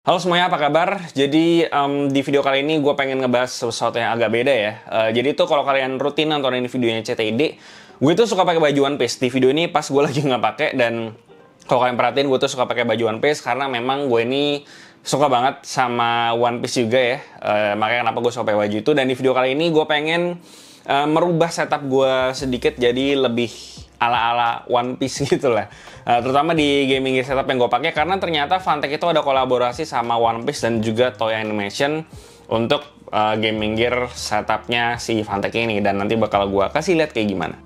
Halo semuanya, apa kabar? Jadi di video kali ini gue pengen ngebahas sesuatu yang agak beda ya. Jadi tuh kalau kalian rutin nontonin videonya CTID, gue tuh suka pakai baju One Piece. Di video ini pas gue lagi nggak pakai, dan kalau kalian perhatiin gue tuh suka pakai baju One Piece karena memang gue ini suka banget sama One Piece juga ya. Makanya kenapa gue suka pakai baju itu. Dan di video kali ini gue pengen merubah setup gue sedikit jadi lebih ala-ala One Piece gitu lah. Terutama di gaming gear setup yang gue pakai, karena ternyata Fantech itu ada kolaborasi sama One Piece dan juga Toei Animation untuk gaming gear setupnya si Fantech ini, dan nanti bakal gue kasih lihat kayak gimana.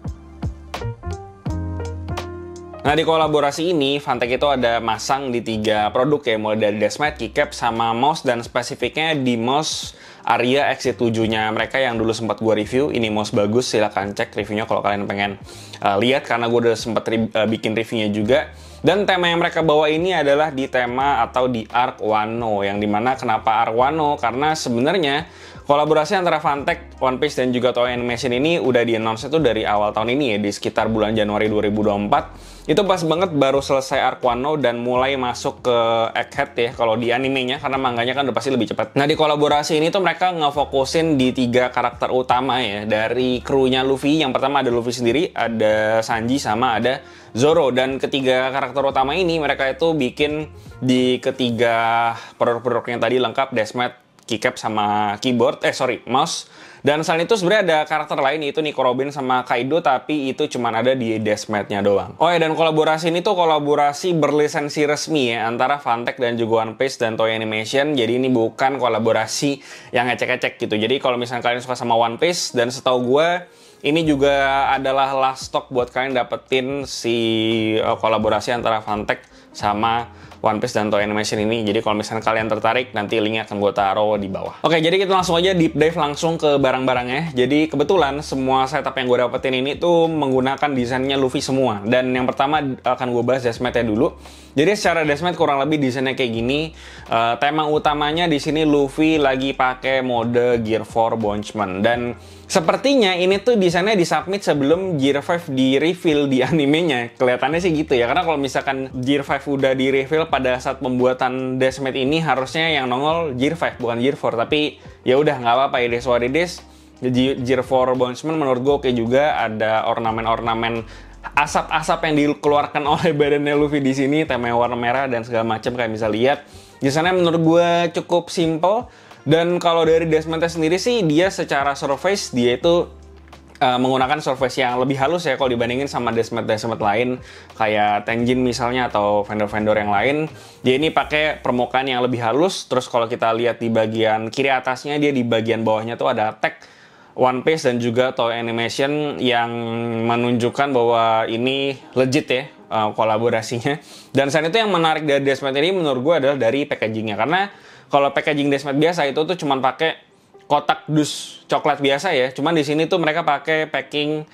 Nah, di kolaborasi ini, Fantech itu ada masang di 3 produk ya, mulai dari dashmat, keycap, sama mouse, dan spesifiknya di mouse Aria XC7-nya mereka yang dulu sempat gue review. Ini mouse bagus, silahkan cek reviewnya kalau kalian pengen lihat, karena gue udah sempat bikin reviewnya juga. Dan tema yang mereka bawa ini adalah di tema atau di Arc Wano, yang dimana kenapa Arc Wano? Karena sebenarnya kolaborasi antara Fantech, One Piece, dan juga Toei Animation ini udah di-announce itu dari awal tahun ini ya, di sekitar bulan Januari 2024. Itu pas banget baru selesai Arc Wano dan mulai masuk ke Egghead ya kalau di animenya, karena manganya kan udah pasti lebih cepat. Nah, di kolaborasi ini tuh mereka ngefokusin di 3 karakter utama ya, dari krunya Luffy. Yang pertama ada Luffy sendiri, ada Sanji, sama ada Zoro. Dan ketiga karakter utama ini mereka itu bikin di ketiga produk-produk yang tadi lengkap, dashmat, keycap, sama mouse. Dan selain itu sebenarnya ada karakter lain, yaitu Nico Robin sama Kaido, tapi itu cuma ada di dashmat-nya doang. Oh ya, dan kolaborasi ini tuh kolaborasi berlisensi resmi ya, antara Fantech dan juga One Piece dan Toei Animation. Jadi ini bukan kolaborasi yang ecek-ecek gitu. Jadi kalau misalnya kalian suka sama One Piece, dan setahu gue ini juga adalah last stock buat kalian dapetin si kolaborasi antara Fantech sama One Piece dan Toei Animation ini. Jadi kalau misalnya kalian tertarik, nanti linknya akan gue taruh di bawah. Oke, jadi kita langsung aja deep dive langsung ke barang-barangnya. Jadi kebetulan semua setup yang gue dapetin ini tuh menggunakan desainnya Luffy semua. Dan yang pertama akan gue bahas dashmatnya dulu. Jadi secara dashmat kurang lebih desainnya kayak gini. Tema utamanya di sini Luffy lagi pakai mode Gear 4 Bonchman, dan sepertinya ini tuh desainnya disubmit sebelum Gear 5 di reveal di animenya. Kelihatannya sih gitu ya, karena kalau misalkan Gear 5 udah di reveal pada saat pembuatan dashmat ini, harusnya yang nongol Gear 5 bukan Gear 4. Tapi ya udah, nggak apa-apa, it is what it is. Gear 4 Bonchman menurut gue oke juga. Ada ornamen-ornamen asap-asap yang dikeluarkan oleh badannya Luffy di sini, tema warna merah dan segala macam, kayak bisa lihat. Desainnya menurut gue cukup simple. Dan kalau dari dashmatnya sendiri sih, dia secara surface dia itu menggunakan surface yang lebih halus ya kalau dibandingin sama dashmat lain kayak Tenjin misalnya atau vendor-vendor yang lain. Dia ini pakai permukaan yang lebih halus. Terus kalau kita lihat di bagian kiri atasnya, dia di bagian bawahnya tuh ada tag One Piece dan juga Toei Animation yang menunjukkan bahwa ini legit ya kolaborasinya. Dan selain itu yang menarik dari dashmat ini menurut gue adalah dari packagingnya, karena kalau packaging dashmat biasa itu tuh cuman pakai kotak dus coklat biasa ya. Cuman di sini tuh mereka pakai packing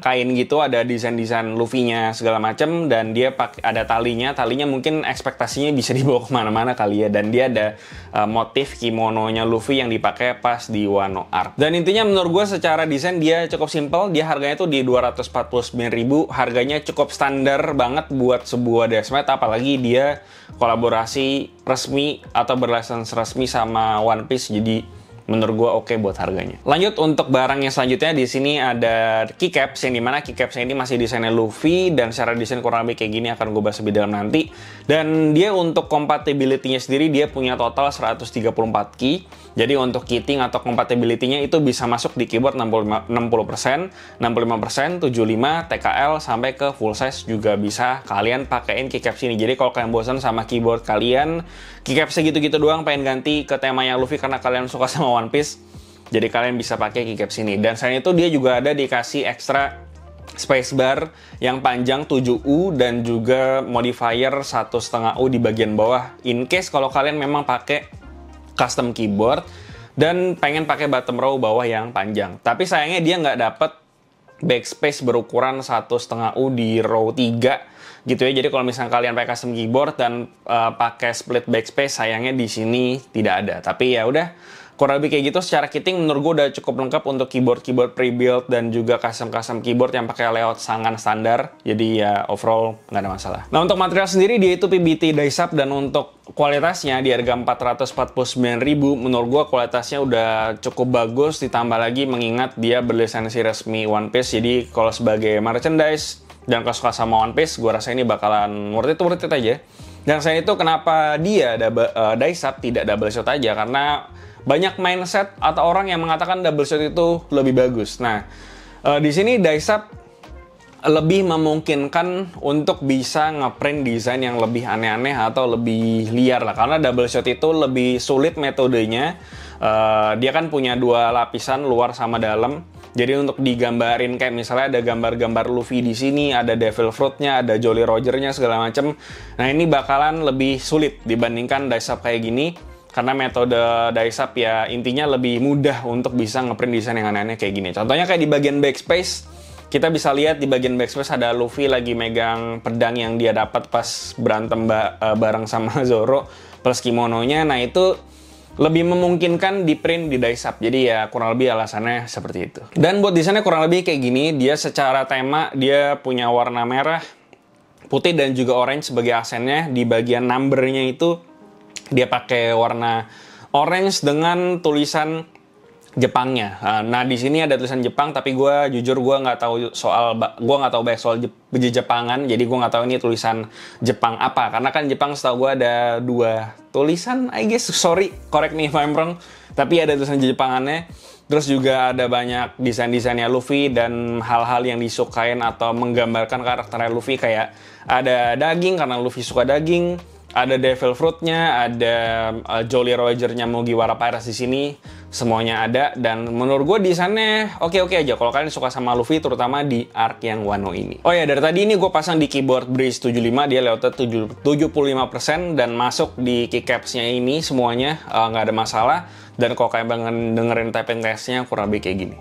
kain gitu, ada desain-desain Luffy-nya segala macem, dan dia pakai ada talinya mungkin ekspektasinya bisa dibawa kemana-mana kali ya. Dan dia ada motif kimononya Luffy yang dipakai pas di Wano Arc. Dan intinya menurut gue secara desain dia cukup simple. Dia harganya tuh di 249.000, harganya cukup standar banget buat sebuah dashmat, apalagi dia kolaborasi resmi atau berlisensi resmi sama One Piece. Jadi menurut gue oke buat harganya. Lanjut untuk barang yang selanjutnya, di sini ada keycaps, yang dimana keycaps ini masih desainnya Luffy, dan secara desain kurang lebih kayak gini, akan gue bahas lebih dalam nanti. Dan dia untuk compatibility-nya sendiri dia punya total 134 key. Jadi untuk keyting atau compatibility-nya itu bisa masuk di keyboard 60%, 65%, 75%, TKL, sampai ke full size juga bisa kalian pakein keycaps ini. Jadi kalau kalian bosan sama keyboard kalian, keycapsnya gitu-gitu doang, pengen ganti ke temanya Luffy karena kalian suka sama One Piece, jadi kalian bisa pakai keycaps ini. Dan selain itu dia juga ada dikasih ekstra spacebar yang panjang 7U dan juga modifier 1,5U di bagian bawah, in case kalau kalian memang pakai custom keyboard dan pengen pakai bottom row bawah yang panjang. Tapi sayangnya dia nggak dapet backspace berukuran 1,5U di row 3 gitu ya. Jadi kalau misalnya kalian pakai custom keyboard dan pakai split backspace, sayangnya di sini tidak ada. Tapi ya udah, kurang lebih kayak gitu. Secara kitting menurut gue udah cukup lengkap untuk keyboard pre-built dan juga custom keyboard yang pakai layout sangat standar. Jadi ya overall nggak ada masalah. Nah untuk material sendiri dia itu PBT die-sub, dan untuk kualitasnya di harga 449.000 menurut gue kualitasnya udah cukup bagus, ditambah lagi mengingat dia berlisensi resmi One Piece. Jadi kalau sebagai merchandise dan kalau suka sama One Piece, gue rasa ini bakalan worth it aja. Dan selain itu kenapa dia die-sub tidak double shot aja, karena banyak mindset atau orang yang mengatakan double shot itu lebih bagus. Nah, di sini die-sub lebih memungkinkan untuk bisa ngeprint desain yang lebih aneh-aneh atau lebih liar lah. Karena double shot itu lebih sulit metodenya. Dia kan punya dua lapisan, luar sama dalam. Jadi untuk digambarin kayak misalnya ada gambar-gambar Luffy di sini, ada Devil Fruit-nya, ada Jolly Roger-nya segala macem. Nah, ini bakalan lebih sulit dibandingkan die-sub kayak gini. Karena metode die-sub ya intinya lebih mudah untuk bisa ngeprint desain yang aneh-aneh kayak gini. Contohnya kayak di bagian backspace, kita bisa lihat di bagian backspace ada Luffy lagi megang pedang yang dia dapat pas berantem bareng sama Zoro plus kimononya. Nah itu lebih memungkinkan di print di die-sub. Jadi ya kurang lebih alasannya seperti itu. Dan buat desainnya kurang lebih kayak gini. Dia secara tema dia punya warna merah, putih dan juga orange sebagai aksennya. Di bagian numbernya itu dia pakai warna orange dengan tulisan Jepangnya. Nah di sini ada tulisan Jepang, tapi gue jujur gue nggak tahu banyak soal Jepangan, jadi gue nggak tahu ini tulisan Jepang apa. Karena kan Jepang setahu gue ada dua tulisan, I guess. Sorry, correct me if I'm wrong. Tapi ada tulisan Jepangannya. Terus juga ada banyak desain-desainnya Luffy dan hal-hal yang disukain atau menggambarkan karakternya Luffy, kayak ada daging karena Luffy suka daging. Ada Devil Fruit-nya, ada Jolly Roger-nya Mugiwara Pirates di sini, semuanya ada. Dan menurut gue desainnya oke-oke aja kalau kalian suka sama Luffy, terutama di arc yang Wano ini. Oh ya, dari tadi ini gue pasang di keyboard Breeze 75, dia layoutnya 75% dan masuk di keycaps-nya ini semuanya nggak ada masalah. Dan kalau kalian pengen dengerin typing test-nya kurang lebih kayak gini.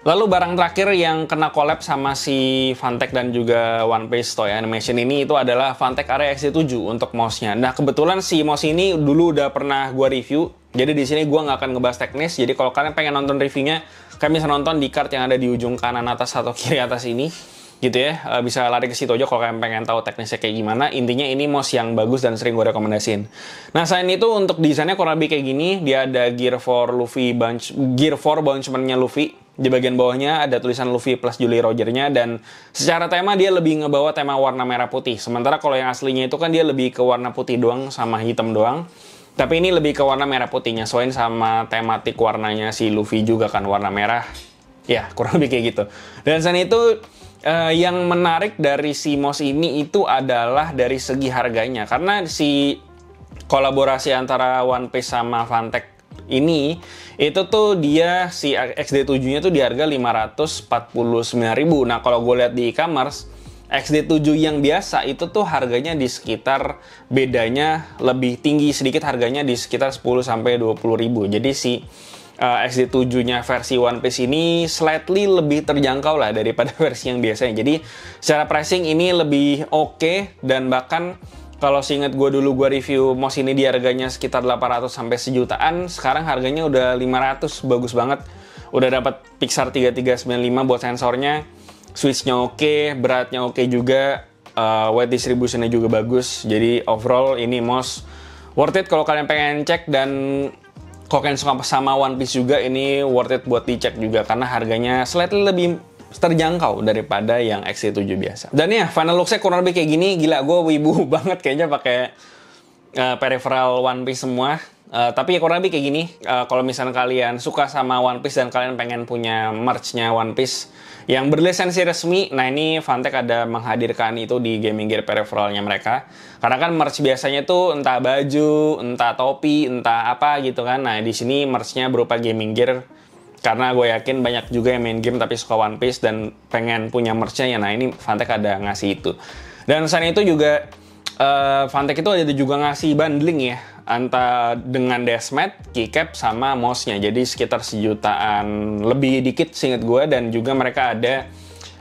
Lalu barang terakhir yang kena collab sama si Fantek dan juga One Piece Toy Animation ini itu adalah Fantek Area XD7 untuk mouse-nya. Nah kebetulan si mouse ini dulu udah pernah gue review, jadi di sini gue nggak akan ngebahas teknis. Jadi kalau kalian pengen nonton reviewnya, kalian bisa nonton di card yang ada di ujung kanan atas atau kiri atas ini, gitu ya. Bisa lari ke situ aja kalau kalian pengen tahu teknisnya kayak gimana. Intinya ini mouse yang bagus dan sering gue rekomendasiin. Nah selain itu untuk desainnya kurang lebih kayak gini. Dia ada Gear 4 Bunchman-nya Luffy. Di bagian bawahnya ada tulisan Luffy plus Jolly Roger-nya, dan secara tema dia lebih ngebawa tema warna merah putih. Sementara kalau yang aslinya itu kan dia lebih ke warna putih doang sama hitam doang. Tapi ini lebih ke warna merah putih, nyesuaiin sama tematik warnanya si Luffy juga kan, warna merah. Ya, kurang lebih kayak gitu. Dan selain itu yang menarik dari si mouse ini itu adalah dari segi harganya. Karena si kolaborasi antara One Piece sama Fantek ini itu tuh dia si XD7-nya tuh di harga 549.000. Nah, kalau gue lihat di e-commerce, XD7 yang biasa itu tuh harganya di sekitar, bedanya lebih tinggi sedikit, harganya di sekitar 10 sampai 20.000. Jadi si XD7-nya versi One Piece ini slightly lebih terjangkau lah daripada versi yang biasanya. Jadi secara pricing ini lebih oke, dan bahkan kalau seingat gue dulu gue review mouse ini di harganya sekitar 800 sampai sejutaan, sekarang harganya udah 500, bagus banget. Udah dapat Pixar 3395 buat sensornya, switch-nya oke, beratnya oke juga, weight distribution-nya juga bagus. Jadi overall ini mouse worth it kalau kalian pengen cek, dan kalau kalian suka sama One Piece juga ini worth it buat dicek juga karena harganya slightly lebih terjangkau daripada yang XD7 biasa. Dan ya, final look-nya kurang lebih kayak gini. Gila, gue wibu banget kayaknya pakai peripheral One Piece semua. Tapi ya kurang lebih kayak gini. Kalau misalnya kalian suka sama One Piece dan kalian pengen punya merch-nya One Piece yang berlisensi resmi, nah ini Fantek ada menghadirkan itu di gaming gear peripheralnya mereka. Karena kan merch biasanya tuh entah baju, entah topi, entah apa gitu kan. Nah di sini merch-nya berupa gaming gear. Karena gue yakin banyak juga yang main game tapi suka One Piece dan pengen punya merch-nya ya. Nah ini Fantek ada ngasih itu. Dan selain itu juga Fantek itu ada juga ngasih bundling ya. antara dengan deskmat, keycap, sama mouse-nya. Jadi sekitar 1 jutaan lebih dikit seinget gue. Dan juga mereka ada,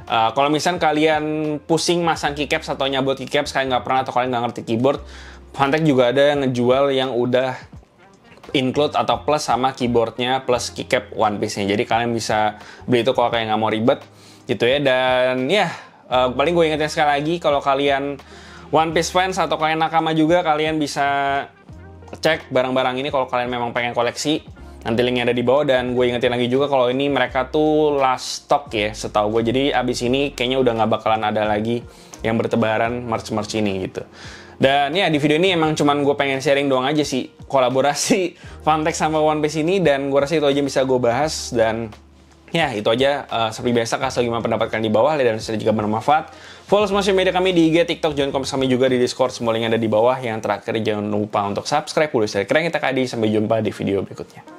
kalau misalnya kalian pusing masang keycaps atau nyabot keycaps, kalian nggak pernah atau kalian nggak ngerti keyboard, Fantech juga ada yang ngejual yang udah include atau plus sama keyboardnya plus keycap one piece-nya. Jadi kalian bisa beli itu kalau kalian nggak mau ribet gitu ya. Dan ya paling gue ingetin sekali lagi, kalau kalian One Piece fans atau kalian nakama juga, kalian bisa cek barang-barang ini kalau kalian memang pengen koleksi. Nanti linknya ada di bawah. Dan gue ingetin lagi juga kalau ini mereka tuh last stock ya setahu gue. Jadi abis ini kayaknya udah nggak bakalan ada lagi yang bertebaran merch ini gitu. Dan ya di video ini emang cuman gue pengen sharing doang aja sih kolaborasi Fantech sama One Piece ini. Dan gue rasa itu aja bisa gue bahas. Dan ya itu aja, seperti biasa kasih gimana pendapat kalian di bawah. Dan jika bermanfaat, follow semua sosial media kami di IG, TikTok, join komen kami juga di Discord, semua linknya ada di bawah. Yang terakhir jangan lupa untuk subscribe dulu. Saya kira kita Kadi, sampai jumpa di video berikutnya.